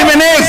MNAs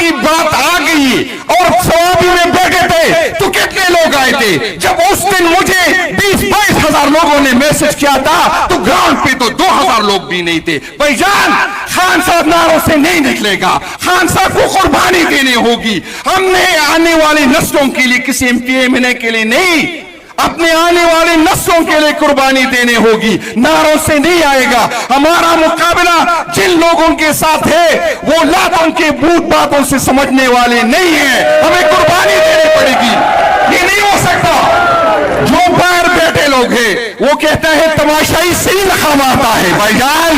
کی بات آ گئی اور سوابی میں بیٹھے تھے تو کتنے لوگ آئے تھے؟ جب اس دن مجھے 20-22 ہزار لوگوں نے میسج کیا تھا تو گراؤنڈ پہ تو 2000 لوگ بھی نہیں تھے. بھائی جان خان صاحب نعروں سے نہیں نکلے گا, خان صاحب کو قربانی دینی ہوگی. ہم نے آنے والی نسلوں کے لیے کسی MTA کے لیے نہیں, اپنے آنے والی نسلوں کے لیے قربانی دینے ہوگی. نعروں سے نہیں آئے گا. ہمارا مقابلہ جن لوگوں کے ساتھ ہے وہ لاتوں کے بھوت باتوں سے سمجھنے والے نہیں ہیں. ہمیں قربانی دینی پڑے گی. یہ نہیں ہو سکتا. جو باہر بیٹھے لوگ ہیں وہ کہتا ہے تماشائی سے ہی لکھام آتا ہے. بھائی جان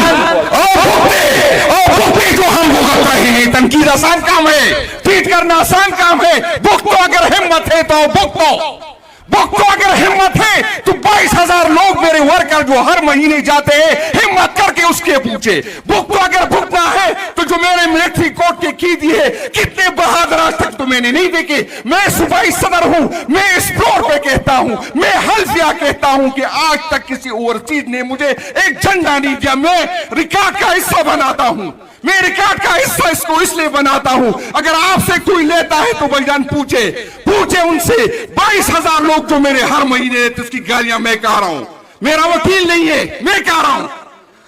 بھوکتے جو ہم بھگت رہے ہیں, تنقید آسان کام ہے, ٹویٹ کرنا آسان کام ہے. بھوکتو اگر ہمت ہے تو بھوکتو اگر ہمت ہے تو 22,000 لوگ میرے ورکر جو ہر مہینے جاتے ہیں ہمت کر کے اس کے پوچھے. بھوکتو اگر بھوکنا ہے تو جو میرے ملٹری کوٹ کے کی دیے کتنے بہادر آج تک تو میں نے نہیں دیکھے. میں صوبائی صدر ہوں, میں اس فلور پہ کہتا ہوں, میں حلفیہ کہتا ہوں کہ آج تک کسی اوورسیز نے مجھے ایک جھنڈا نہیں دیا. میں ریکارڈ کا حصہ بناتا ہوں, میں ریکارڈ کا حصہ اس کو اس لیے بناتا ہوں. اگر آپ سے کوئی لیتا ہے تو بھائی جان پوچھے ان سے. 22,000 لوگ جو میرے ہر مہینے اس کی گالیاں میں کہہ رہا ہوں, میرا وکیل نہیں ہے, میں کہہ رہا ہوں.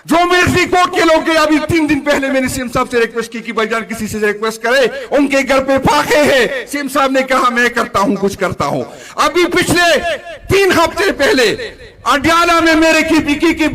جو ملٹری کوٹ کے لوگ گئے, ابھی 3 دن پہلے میں نے سیم صاحب سے ریکویسٹ کی کہ بھائی جان کسی سے ریکویسٹ کرے, ان کے گھر پہ پھاقے ہیں. سیم صاحب نے کہا میں کرتا ہوں, کچھ کرتا ہوں. ابھی پچھلے 3 ہفتے پہلے اڈیالہ میں میرے کی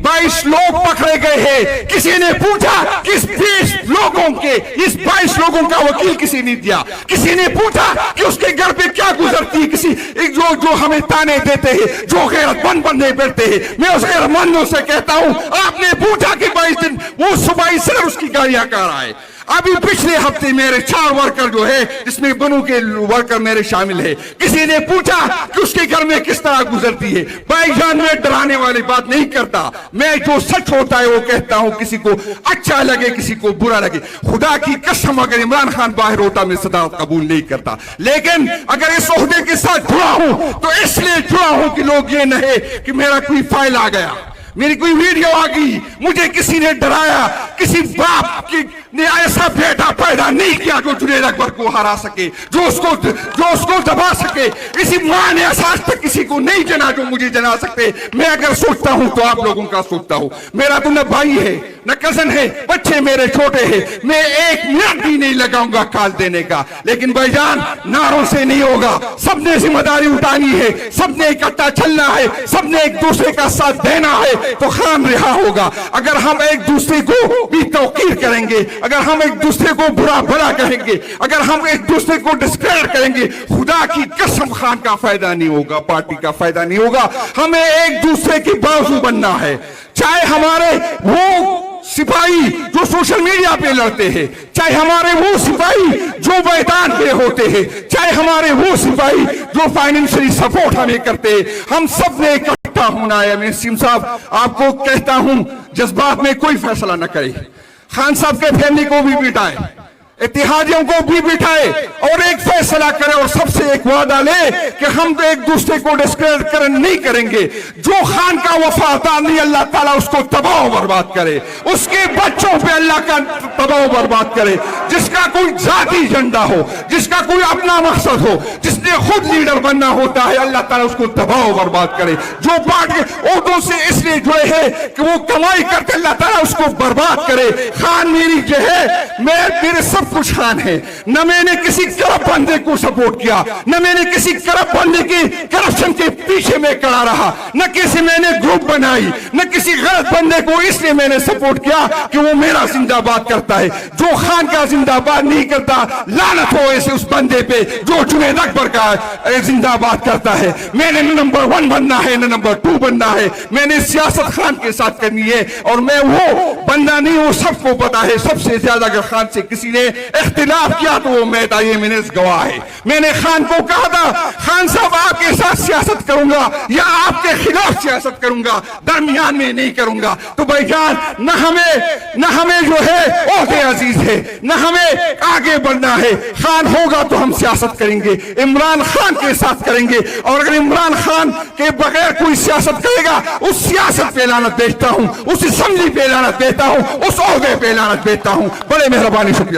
22 لوگ پکڑے گئے ہیں. کسی نے پوچھا کہ اس 20 لوگوں کے, اس 22 لوگوں کا وکیل کسی نے دیا. کسی نے پوچھا کہ اس کے گھر پہ کیا گزرتی ہے. کسی جو ہمیں تانے دیتے ہیں, جو غیرت مند بندے بیٹھتے ہیں, میں اس غیرت مندوں سے کہتا ہوں آپ نے پوچھا کہ 22 دن وہ صوبائی صدر اس کی گالیاں کر رہا ہے. ابھی پچھلے ہفتے میرے 4 ورکر جو ہے جس میں بنو کے ورکر میرے شامل ہے, کسی نے پوچھا کہ اس کے گھر میں کس طرح گزرتی ہے. بھائی جان میں ڈرانے والی بات نہیں کرتا, میں جو سچ ہوتا ہے وہ کہتا ہوں. کسی کو اچھا لگے کسی کو برا لگے. خدا کی قسم اگر عمران خان باہر ہوتا میں صدارت قبول نہیں کرتا, لیکن اگر اس عہدے کے ساتھ جڑا ہوں تو اس لیے جڑا ہوں کہ لوگ یہ نہ کہ میرا کوئی فائل آ گیا, میری کوئی ویڈیو آ گئی, مجھے کسی نے ڈرایا. کسی باپ نے ایسا بیٹا پیدا نہیں کیا جو جنید اکبر کو ہرا سکے, جو اس کو دبا سکے. کسی ماں نے آج تک کسی کو نہیں جنا جو مجھے جنا سکتے. میں اگر سوچتا ہوں تو آپ لوگوں کا سوچتا ہوں. میرا تو نہ بھائی ہے نہ کزن ہے, بچے میرے چھوٹے ہیں, میں 1 منٹ بھی نہیں لگاؤں گا کال دینے کا. لیکن بھائی جان نعروں سے نہیں ہوگا, سب نے ذمہ داری اٹھانی ہے, سب نے اکٹھا چلنا ہے, سب نے ایک دوسرے کا ساتھ دینا ہے تو خان رہا ہوگا. اگر ہم ایک دوسرے کو بھی توقیر کریں گے, اگر ہم ایک دوسرے کو برا بھلا کہیں گے, اگر ہم ایک دوسرے کو ڈسکریڈٹ کریں گے, خدا کی قسم خان کا فائدہ نہیں ہوگا, پارٹی کا فائدہ نہیں ہوگا. ہمیں ایک دوسرے کے بازو بننا ہے. چاہے ہمارے وہ سپاہی جو سوشل میڈیا پہ لڑتے ہیں, چاہے ہمارے وہ سپاہی جو میدان پہ ہوتے ہیں, چاہے ہمارے وہ سپاہی جو فائنینشلی سپورٹ ہمیں کرتے ہیں, ہم سب نے اکٹھا ہونا ہے. میں سیم صاحب آپ کو کہتا ہوں جذبات میں کوئی فیصلہ نہ کرے. خان صاحب کے فیملی کو بھی بٹھائے, اتحادیوں کو بھی بٹھائے اور ایک فیصلہ کرے اور سب سے ایک وعدہ لے کہ ہم ایک دوسرے کو ڈسکریڈٹ نہیں کریں گے. جو خان کا وفادار نہیں اللہ تعالیٰ اس کو تباہ و برباد کرے, اس کے بچوں پہ اللہ کا تباہ و برباد کرے. جس کا کوئی ذاتی ایجنڈا ہو, جس کا کوئی اپنا مقصد ہو, جس نے خود لیڈر بننا ہوتا ہے, اللہ تعالیٰ اس کو تباہ و برباد کرے. جو پارٹی عہدوں سے اس لیے جڑے ہیں کہ وہ کمائی کرتے, اللہ تعالیٰ اس کو برباد کرے. خان میری جو ہے, میرے سب کچھ خان ہے. نہ میں نے کسی کرپٹ بندے کو سپورٹ کیا, نہ میں نے کسی کرپٹ بندے کی کرپشن کے پیچھے میں کڑا رہا, نہ کسی میں نے گروپ بنائی, نہ کسی غلط بندے کو اس لیے میں نے سپورٹ کیا کہ وہ میرا زندہ باد کرتا ہے. جو خان کا زندہ باد نہیں کرتا, لعنت ہو ایسے اس بندے پہ جو جنید اکبر کا زندہ باد کرتا ہے. میں نے نہ نمبر 1 بننا ہے نہ نمبر 2 بننا ہے. میں نے سیاست خان کے ساتھ کرنی ہے اور میں وہ بندہ نہیں, وہ سب کو پتا ہے. سب سے زیادہ اگر خان سے کسی نے اختلاف کیا تو وہ میں تھا, یہ میں نے گواہ ہے. میں نے خان کو کہا تھا خان صاحب آپ کے ساتھ سیاست کروں گا یا آپ کے خلاف سیاست کروں گا, درمیان میں نہیں کروں گا. تو بھائی جان نہ ہمیں جو ہے عہدے عزیز ہے, نہ ہمیں آگے بڑھنا ہے. خان ہوگا تو ہم سیاست کریں گے, عمران خان کے ساتھ کریں گے. اور اگر عمران خان کے بغیر کوئی سیاست کرے گا, اس سیاست پہ لعنت بھیجتا ہوں, اس اسمبلی پہ لعنت بھیجتا ہوں, اس عہدے پہ لعنت بھیجتا ہوں. بڑے مہربانی, شکریہ.